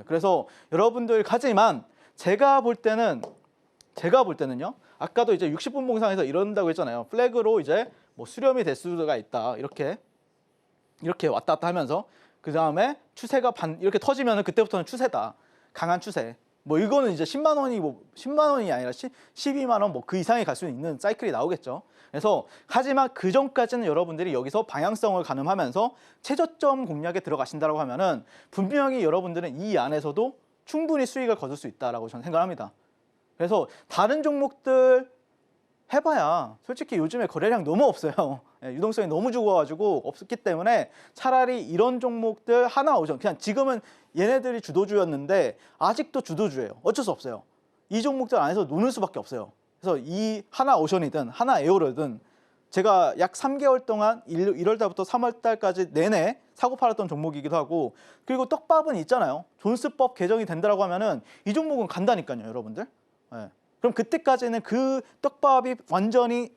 그래서 여러분들 하지만 제가 볼 때는요. 아까도 이제 60분 봉상에서 이런다고 했잖아요. 플래그로 이제 뭐 수렴이 될 수가 있다. 이렇게 왔다 갔다 하면서 그 다음에 추세가 이렇게 터지면은 그때부터는 추세다. 강한 추세. 뭐 이거는 이제 10만 원이 아니라 12만 원 뭐 그 이상이 갈 수 있는 사이클이 나오겠죠. 그래서 하지만 그 전까지는 여러분들이 여기서 방향성을 가늠하면서 최저점 공략에 들어가신다고 하면은 분명히 여러분들은 이 안에서도 충분히 수익을 거둘 수 있다라고 저는 생각합니다. 그래서 다른 종목들 해봐야 솔직히 요즘에 거래량 너무 없어요. 유동성이 너무 죽어가지고 없기 때문에 차라리 이런 종목들 하나오션, 그냥 지금은 얘네들이 주도주였는데 아직도 주도주예요. 어쩔 수 없어요. 이 종목들 안에서 노는 수밖에 없어요. 그래서 이 하나오션이든 하나에어로든 제가 약 3개월 동안 1월 달부터 3월 달까지 내내 사고 팔았던 종목이기도 하고, 그리고 떡밥은 있잖아요. 존스법 개정이 된다라고 하면은 이 종목은 간다니까요, 여러분들. 그럼 그때까지는 그 떡밥이 완전히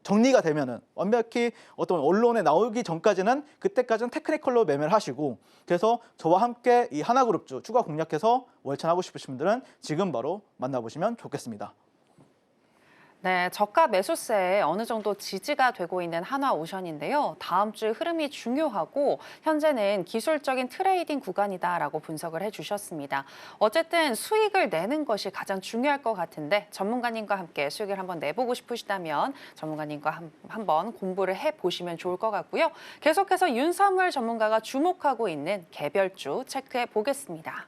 정리가 되면은, 완벽히 어떤 언론에 나오기 전까지는, 그때까지는 테크니컬로 매매를 하시고, 그래서 저와 함께 이 하나그룹주 추가 공략해서 월천하고 싶으신 분들은 지금 바로 만나보시면 좋겠습니다. 네, 저가 매수세에 어느 정도 지지가 되고 있는 한화오션인데요. 다음 주 흐름이 중요하고 현재는 기술적인 트레이딩 구간이다라고 분석을 해주셨습니다. 어쨌든 수익을 내는 것이 가장 중요할 것 같은데, 전문가님과 함께 수익을 한번 내보고 싶으시다면 전문가님과 한번 공부를 해보시면 좋을 것 같고요. 계속해서 윤사무엘 전문가가 주목하고 있는 개별주 체크해 보겠습니다.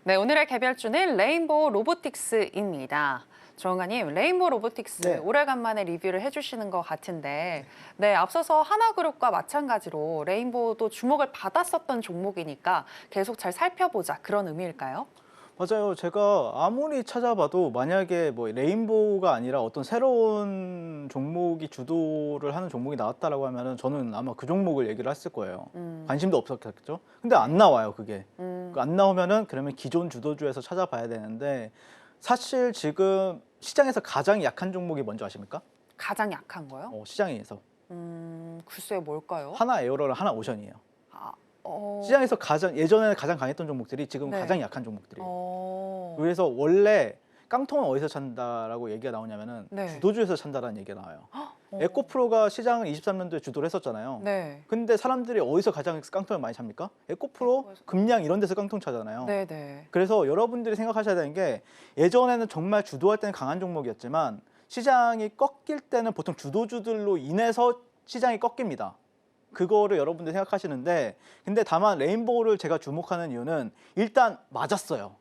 네, 오늘의 개별주는 레인보우 로보틱스입니다. 정원가님, 레인보우 로보틱스 네. 오래간만에 리뷰를 해주시는 것 같은데, 네, 앞서서 하나그룹과 마찬가지로 레인보우도 주목을 받았었던 종목이니까 계속 잘 살펴보자, 그런 의미일까요? 맞아요. 제가 아무리 찾아봐도 만약에 뭐 레인보우가 아니라 어떤 새로운 종목이 주도를 하는 종목이 나왔다라고 하면은 저는 아마 그 종목을 얘기를 했을 거예요. 관심도 없었겠죠. 근데 안 나와요, 그게. 안 나오면은 그러면 기존 주도주에서 찾아봐야 되는데, 사실 지금 시장에서 가장 약한 종목이 뭔지 아십니까? 가장 약한 거요? 시장에서 글쎄요, 뭘까요? 하나에어로랑 하나오션이에요. 어... 시장에서 예전에 가장 강했던 종목들이 지금 네. 가장 약한 종목들이에요. 어... 그래서 원래 깡통은 어디서 찬다라고 얘기가 나오냐면은 네. 주도주에서 찬다라는 얘기가 나와요. 에코프로가 시장을 23년도에 주도를 했었잖아요. 네. 근데 사람들이 어디서 가장 깡통을 많이 찹니까? 에코프로, 금양 이런 데서 깡통 차잖아요. 네네. 그래서 여러분들이 생각하셔야 되는 게, 예전에는 정말 주도할 때는 강한 종목이었지만 시장이 꺾일 때는 보통 주도주들로 인해서 시장이 꺾입니다. 그거를 여러분들이 생각하시는데, 근데 다만 레인보우를 제가 주목하는 이유는 일단 맞았어요.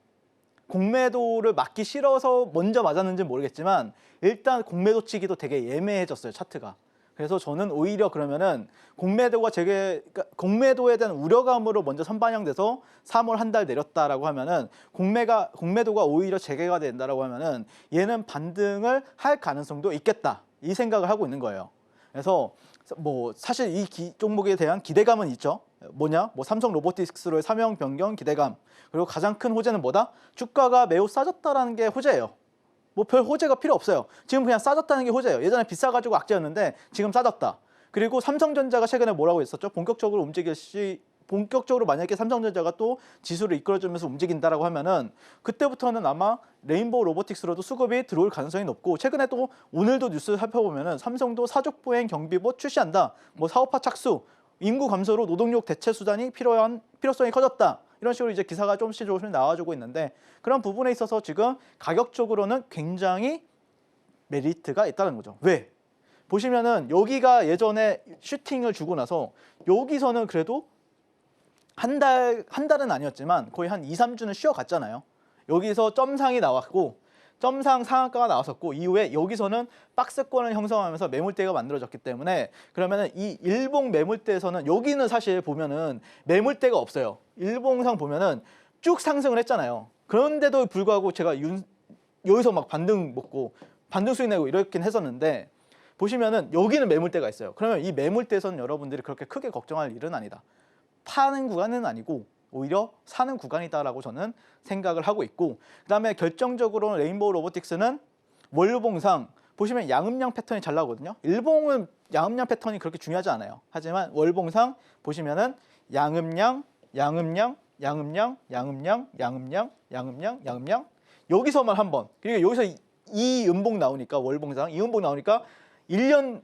공매도를 맞기 싫어서 먼저 맞았는지 모르겠지만 일단 공매도 치기도 되게 예매해졌어요, 차트가. 그래서 저는 오히려 그러면은 공매도에 대한 우려감으로 먼저 선반영돼서 3월 한 달 내렸다라고 하면은 공매도가 오히려 재개가 된다라고 하면은 얘는 반등을 할 가능성도 있겠다, 이 생각을 하고 있는 거예요. 그래서 뭐 사실 이 종목에 대한 기대감은 있죠. 뭐냐? 뭐 삼성 로보틱스로의 사명 변경 기대감. 그리고 가장 큰 호재는 뭐다? 주가가 매우 싸졌다라는 게 호재예요. 뭐 별 호재가 필요 없어요. 지금 그냥 싸졌다는 게 호재예요. 예전에 비싸가지고 악재였는데 지금 싸졌다. 그리고 삼성전자가 최근에 뭐라고 했었죠? 본격적으로 만약에 삼성전자가 또 지수를 이끌어주면서 움직인다라고 하면은 그때부터는 아마 레인보우 로보틱스로도 수급이 들어올 가능성이 높고, 최근에 또 오늘도 뉴스 살펴보면은 삼성도 사족보행 경비봇 출시한다. 뭐 사업화 착수, 인구 감소로 노동력 대체 수단이 필요성이 커졌다. 이런 식으로 이제 기사가 조금씩 나와주고 있는데 그런 부분에 있어서 지금 가격적으로는 굉장히 메리트가 있다는 거죠. 왜? 보시면은 여기가 예전에 슈팅을 주고 나서 여기서는 그래도 한 달은 아니었지만 거의 한 2, 3주는 쉬어갔잖아요. 여기서 점상이 나왔고 점상 상한가가 나왔었고 이후에 여기서는 박스권을 형성하면서 매물대가 만들어졌기 때문에 그러면은 이 일봉 매물대에서는 여기는 사실 보면은 매물대가 없어요. 일봉상 보면은 쭉 상승을 했잖아요. 그런데도 불구하고 제가 여기서 막 반등 먹고 반등 수익 내고 이렇긴 했었는데 보시면은 여기는 매물대가 있어요. 그러면 이 매물대에서는 여러분들이 그렇게 크게 걱정할 일은 아니다. 파는 구간은 아니고 오히려 사는 구간이다라고 저는 생각을 하고 있고 그다음에 결정적으로 레인보우 로보틱스는 월봉상 보시면 양음양 패턴이 잘 나오거든요. 일봉은 양음양 패턴이 그렇게 중요하지 않아요. 하지만 월봉상 보시면은 양음양, 양음양, 양음양, 양음양, 양음양, 양음양, 양음양 여기서만 한 번. 그리고 여기서 이 음봉 나오니까 월봉상 이 음봉 나오니까 1년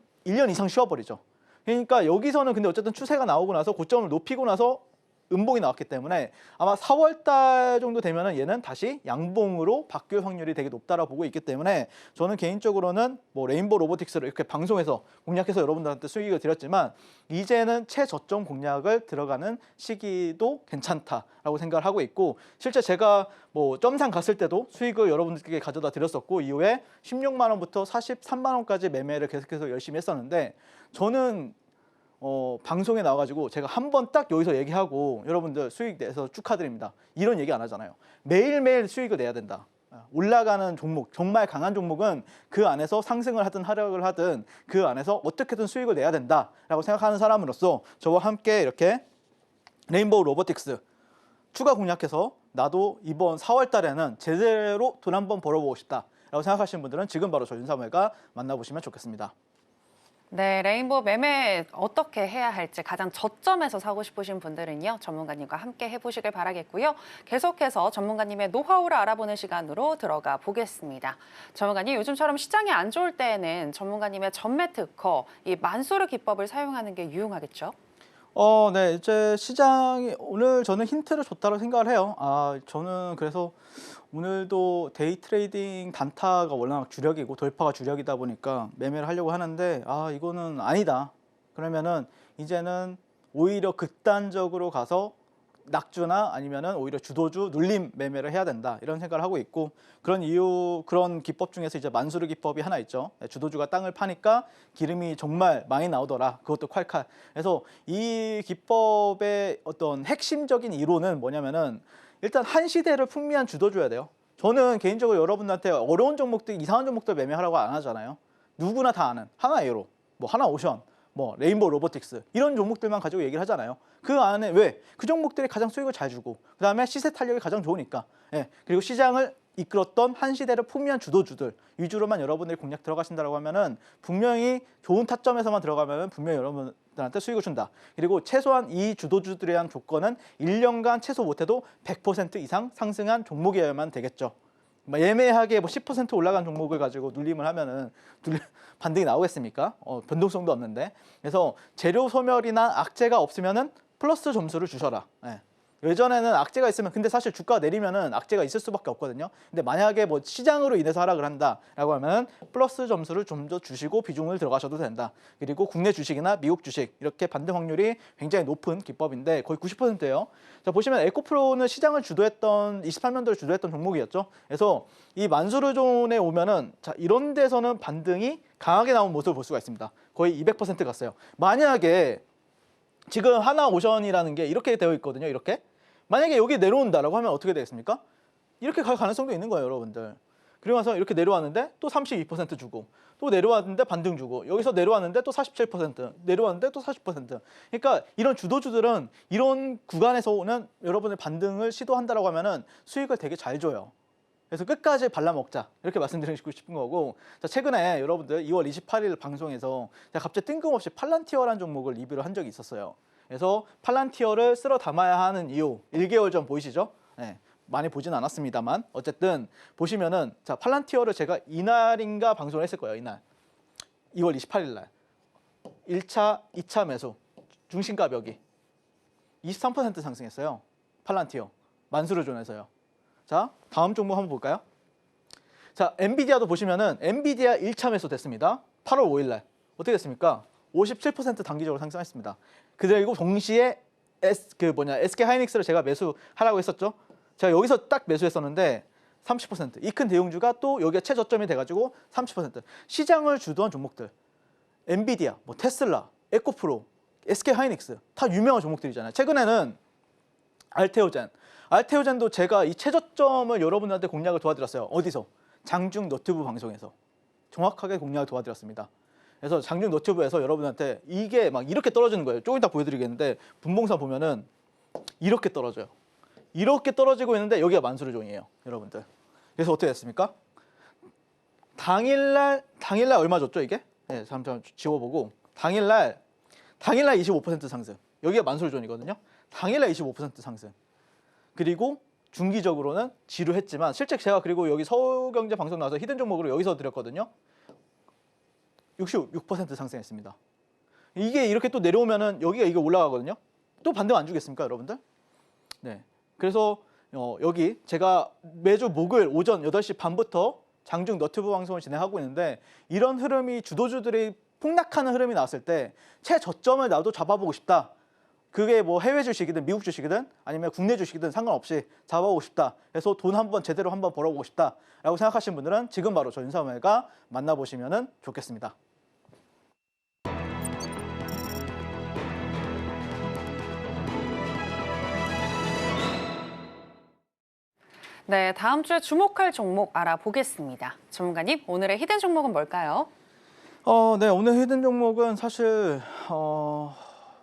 이상 쉬어버리죠. 그러니까 여기서는 근데 어쨌든 추세가 나오고 나서 고점을 높이고 나서 음봉이 나왔기 때문에 아마 4월 달 정도 되면은 얘는 다시 양봉으로 바뀔 확률이 되게 높다라고 보고 있기 때문에 저는 개인적으로는 뭐 레인보우 로보틱스를 이렇게 방송에서 공략해서 여러분들한테 수익을 드렸지만 이제는 최저점 공략을 들어가는 시기도 괜찮다라고 생각을 하고 있고 실제 제가 뭐 점상 갔을 때도 수익을 여러분들께 가져다 드렸었고 이후에 16만 원부터 43만 원까지 매매를 계속해서 열심히 했었는데 저는 방송에 나와가지고 제가 한 번 딱 여기서 얘기하고 여러분들 수익 내서 축하드립니다. 이런 얘기 안 하잖아요. 매일매일 수익을 내야 된다. 올라가는 종목, 정말 강한 종목은 그 안에서 상승을 하든 하락을 하든 그 안에서 어떻게든 수익을 내야 된다라고 생각하는 사람으로서 저와 함께 이렇게 레인보우 로보틱스 추가 공략해서 나도 이번 4월 달에는 제대로 돈 한번 벌어보고 싶다라고 생각하시는 분들은 지금 바로 저 윤사무엘과 만나보시면 좋겠습니다. 네, 레인보우 매매 어떻게 해야 할지 가장 저점에서 사고 싶으신 분들은요, 전문가님과 함께 해보시길 바라겠고요. 계속해서 전문가님의 노하우를 알아보는 시간으로 들어가 보겠습니다. 전문가님, 요즘처럼 시장이 안 좋을 때에는 전문가님의 전매 특허, 이 만수르 기법을 사용하는 게 유용하겠죠? 네, 이제 시장이 오늘 저는 힌트를 줬다고 생각을 해요. 저는 그래서 오늘도 데이 트레이딩 단타가 워낙 주력이고 돌파가 주력이다 보니까 매매를 하려고 하는데 이거는 아니다. 그러면은 이제는 오히려 극단적으로 가서 낙주나 아니면은 오히려 주도주 눌림 매매를 해야 된다 이런 생각을 하고 있고 그런 기법 중에서 이제 만수르 기법이 하나 있죠. 주도주가 땅을 파니까 기름이 정말 많이 나오더라. 그것도 콸콸. 그래서 이 기법의 어떤 핵심적인 이론은 뭐냐면은 일단 한 시대를 풍미한 주도주여야 돼요. 저는 개인적으로 여러분한테 어려운 종목들, 이상한 종목들 매매하라고 안 하잖아요. 누구나 다 아는 하나에어로, 뭐 하나오션, 뭐 레인보우 로보틱스 이런 종목들만 가지고 얘기를 하잖아요. 그 안에 왜? 그 종목들이 가장 수익을 잘 주고 그 다음에 시세 탄력이 가장 좋으니까 그리고 시장을 이끌었던 한 시대를 풍미한 주도주들 위주로만 여러분들이 공략 들어가신다고 하면은 분명히 좋은 타점에서만 들어가면은 분명히 여러분들한테 수익을 준다. 그리고 최소한 이 주도주들에 대한 조건은 1년간 최소 못해도 100% 이상 상승한 종목이어야만 되겠죠. 예매하게 뭐 10% 올라간 종목을 가지고 눌림을 하면은 반등이 나오겠습니까? 변동성도 없는데. 그래서 재료 소멸이나 악재가 없으면은 플러스 점수를 주셔라. 예전에는 악재가 있으면 근데 사실 주가가 내리면은 악재가 있을 수밖에 없거든요. 근데 만약에 뭐 시장으로 인해서 하락을 한다라고 하면은 플러스 점수를 좀 더 주시고 비중을 들어가셔도 된다. 그리고 국내 주식이나 미국 주식 이렇게 반등 확률이 굉장히 높은 기법인데 거의 90%예요. 자, 보시면 에코프로는 시장을 주도했던 28년도를 주도했던 종목이었죠. 그래서 이 만수르존에 오면은 자, 이런 데서는 반등이 강하게 나온 모습을 볼 수가 있습니다. 거의 200% 갔어요. 만약에 지금 하나오션이라는 게 이렇게 되어 있거든요. 이렇게. 만약에 여기 내려온다라고 하면 어떻게 되겠습니까? 이렇게 갈 가능성도 있는 거예요, 여러분들. 그리고 나서 이렇게 내려왔는데 또 32% 주고 또 내려왔는데 반등 주고 여기서 내려왔는데 또 47% 내려왔는데 또 40%. 그러니까 이런 주도주들은 이런 구간에서 오는 여러분의 반등을 시도한다라고 하면은 수익을 되게 잘 줘요. 그래서 끝까지 발라먹자 이렇게 말씀드리고 싶은 거고 자, 최근에 여러분들 2월 28일 방송에서 제가 갑자기 뜬금없이 팔란티어라는 종목을 리뷰를 한 적이 있었어요. 그래서 팔란티어를 쓸어 담아야 하는 이유 1개월 전 보이시죠? 많이 보진 않았습니다만 어쨌든 보시면은 자 팔란티어를 제가 이날인가 방송을 했을 거예요. 이날 2월 28일 날 1차, 2차 매수 중심 가격이 23% 상승했어요. 팔란티어, 만수르존에서요. 자, 다음 종목 한번 볼까요? 자, 엔비디아도 보시면은 엔비디아 1차 매수 됐습니다. 8월 5일 날. 어떻게 됐습니까? 57% 단기적으로 상승했습니다. 그리고 동시에 SK 하이닉스를 제가 매수하라고 했었죠. 제가 여기서 딱 매수했었는데 30%. 이 큰 대형주가 또 여기가 최저점이 돼가지고 30%. 시장을 주도한 종목들. 엔비디아, 뭐 테슬라, 에코프로, SK 하이닉스 다 유명한 종목들이잖아요. 최근에는 알테오젠도 제가 이 최저점을 여러분들한테 공략을 도와드렸어요. 어디서? 장중 너튜브 방송에서 정확하게 공략을 도와드렸습니다. 그래서 장중 너튜브에서 여러분한테 이게 막 이렇게 떨어지는 거예요. 조금 이따 보여드리겠는데 분봉상 보면은 이렇게 떨어져요. 이렇게 떨어지고 있는데 여기가 만수르존이에요, 여러분들. 그래서 어떻게 됐습니까? 당일날 얼마 줬죠 이게? 네, 잠깐 지워보고 당일날 25% 상승. 여기가 만수르존이거든요. 당일날 25% 상승. 그리고 중기적으로는 지루했지만 실제 제가 그리고 여기 서울경제 방송 나와서 히든 종목으로 여기서 드렸거든요. 66% 상승했습니다. 이게 이렇게 또 내려오면은 여기가 이거 올라가거든요. 또 반등 안 주겠습니까, 여러분들? 네. 그래서 여기 제가 매주 목요일 오전 8시 반부터 장중 너튜브 방송을 진행하고 있는데 이런 흐름이 주도주들이 폭락하는 흐름이 나왔을 때 최저점을 나도 잡아보고 싶다. 그게 뭐 해외 주식이든 미국 주식이든 아니면 국내 주식이든 상관없이 잡아보고 싶다. 그래서 돈 한번 제대로 한번 벌어보고 싶다라고 생각하시는 분들은 지금 바로 저 윤사모가 만나보시면 좋겠습니다. 네, 다음 주에 주목할 종목 알아보겠습니다. 전문가님, 오늘의 히든 종목은 뭘까요? 네, 오늘 히든 종목은 사실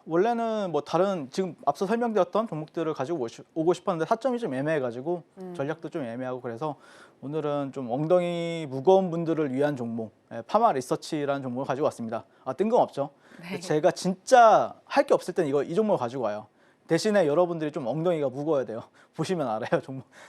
원래는 뭐 다른 지금 앞서 설명드렸던 종목들을 가지고 오고 싶었는데 타점이 좀 애매해가지고 전략도 좀 애매하고 그래서 오늘은 좀 엉덩이 무거운 분들을 위한 종목 파마 리서치라는 종목을 가지고 왔습니다. 뜬금없죠. 네. 제가 진짜 할 게 없을 땐 이 종목을 가지고 와요. 대신에 여러분들이 좀 엉덩이가 무거워야 돼요. 보시면 알아요.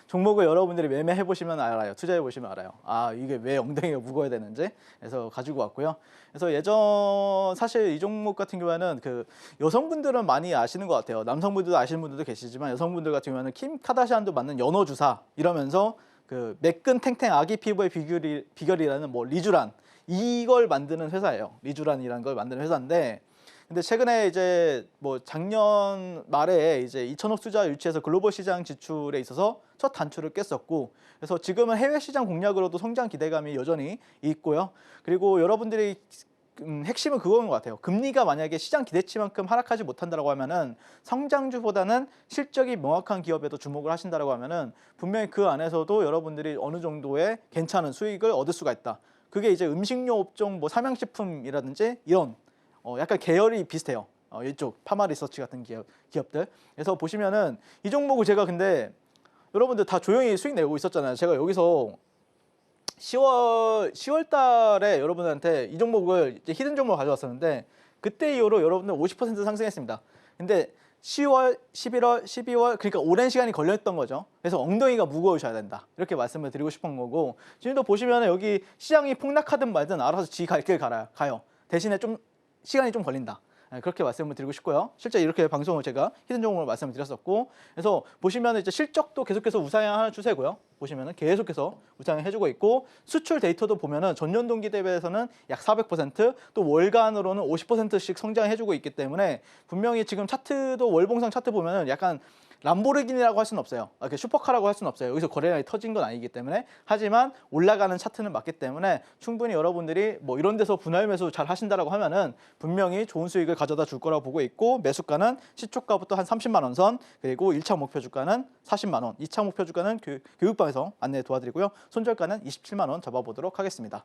종목을 여러분들이 매매해 보시면 알아요. 투자해 보시면 알아요. 이게 왜 엉덩이가 무거워야 되는지. 그래서 가지고 왔고요. 그래서 사실 이 종목 같은 경우에는 그 여성분들은 많이 아시는 것 같아요. 남성분들도 아시는 분들도 계시지만 여성분들 같은 경우에는 킴 카다시안도 맞는 연어 주사 이러면서 그 매끈 탱탱 아기 피부의 비결이라는 뭐 리쥬란 이걸 만드는 회사예요. 리쥬란이라는 걸 만드는 회사인데 근데 최근에 이제 뭐 작년 말에 이제 2천억 투자 유치해서 글로벌 시장 진출에 있어서 첫 단추를 깼었고 그래서 지금은 해외 시장 공략으로도 성장 기대감이 여전히 있고요. 그리고 여러분들이 핵심은 그거인 것 같아요. 금리가 만약에 시장 기대치만큼 하락하지 못한다고 하면은 성장주보다는 실적이 명확한 기업에도 주목을 하신다고 하면은 분명히 그 안에서도 여러분들이 어느 정도의 괜찮은 수익을 얻을 수가 있다. 그게 이제 음식료 업종 뭐 삼양식품이라든지 이런 약간 계열이 비슷해요. 이쪽 파마 리서치 같은 기업들. 그래서 보시면은 이 종목을 제가 근데 여러분들 다 조용히 수익 내고 있었잖아요. 제가 여기서 10월 달에 여러분들한테 이 종목을 이제 히든 종목을 가져왔었는데 그때 이후로 여러분들 50% 상승했습니다. 근데 10월, 11월, 12월 그러니까 오랜 시간이 걸렸던 거죠. 그래서 엉덩이가 무거우셔야 된다. 이렇게 말씀을 드리고 싶은 거고 지금도 보시면은 여기 시장이 폭락하든 말든 알아서 지 갈 길 가요. 대신에 좀 시간이 좀 걸린다. 그렇게 말씀을 드리고 싶고요. 실제 이렇게 방송을 제가 히든 종목을 말씀을 드렸었고 그래서 보시면 이제 실적도 계속해서 우상향하는 추세고요. 보시면은 계속해서 우상향해주고 있고 수출 데이터도 보면은 전년 동기 대비해서는 약 400%또 월간으로는 50%씩 성장해주고 있기 때문에 분명히 지금 차트도 월봉상 차트 보면은 약간 람보르기니라고 할 수는 없어요. 슈퍼카라고 할 수는 없어요. 여기서 거래량이 터진 건 아니기 때문에 하지만 올라가는 차트는 맞기 때문에 충분히 여러분들이 뭐 이런 데서 분할 매수 잘 하신다라고 하면은 분명히 좋은 수익을 가져다 줄 거라고 보고 있고 매수가는 시초가부터 한 30만 원 선 그리고 1차 목표 주가는 40만 원, 2차 목표 주가는 교육방에서 안내 도와드리고요. 손절가는 27만 원 잡아보도록 하겠습니다.